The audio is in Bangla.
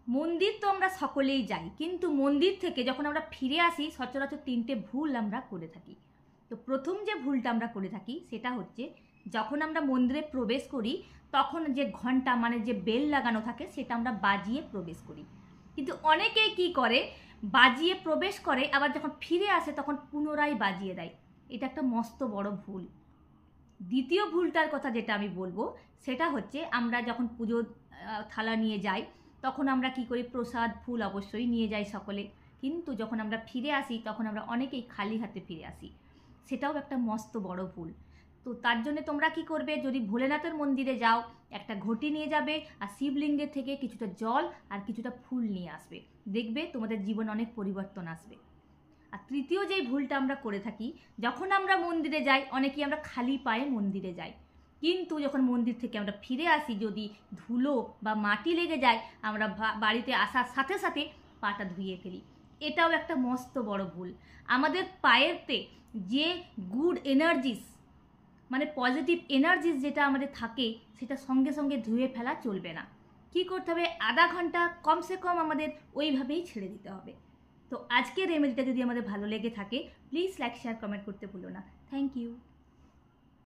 মন্দির তো আমরা সকলেই যাই, কিন্তু মন্দির থেকে যখন আমরা ফিরে আসি সচরাচর 3টে ভুল আমরা করে থাকি। তো প্রথম যে ভুলটা আমরা করে থাকি সেটা হচ্ছে, যখন আমরা মন্দিরে প্রবেশ করি তখন যে ঘন্টা মানে যে বেল লাগানো থাকে সেটা আমরা বাজিয়ে প্রবেশ করি। কিন্তু অনেকেই কি করে, বাজিয়ে প্রবেশ করে, আবার যখন ফিরে আসে তখন পুনরায় বাজিয়ে দেয়। এটা একটা মস্ত বড় ভুল। দ্বিতীয় ভুলটার কথা যেটা আমি বলবো সেটা হচ্ছে, আমরা যখন পুজোর থালা নিয়ে যাই তখন আমরা কি করি, প্রসাদ ফুল অবশ্যই নিয়ে যাই সকলে, কিন্তু যখন আমরা ফিরে আসি তখন আমরা অনেকেই খালি হাতে ফিরে আসি। সেটাও একটা মস্ত বড় ভুল। তো তার জন্য তোমরা কি করবে, যদি ভোলেনাথের মন্দিরে যাও একটা ঘটি নিয়ে যাবে আর শিবলিঙ্গের থেকে কিছুটা জল আর কিছুটা ফুল নিয়ে আসবে, দেখবে তোমাদের জীবনে অনেক পরিবর্তন আসবে। আর তৃতীয় যেই ভুলটা আমরা করে থাকি, যখন আমরা মন্দিরে যাই অনেকেই আমরা খালি পায়ে মন্দিরে যাই, কিন্তু যখন মন্দির থেকে আমরা ফিরে আসি যদি ধুলো বা মাটি লেগে যায় আমরা বাড়িতে আসার সাথে সাথে পাটা ধুয়ে ফেলি। এটাও একটা মস্ত বড় ভুল। আমাদের পায়েতে যে গুড এনার্জিস মানে পজিটিভ এনার্জিস যেটা আমাদের থাকে সেটা সঙ্গে সঙ্গে ধুয়ে ফেলা চলবে না। কি করতে হবে, আধা ঘন্টা কমসে কম আমাদের ওইভাবেই ছেড়ে দিতে হবে। তো আজকের রেমেডিটা যদি আমাদের ভালো লেগে থাকে প্লিজ লাইক শেয়ার কমেন্ট করতে ভুলো না। Thank you.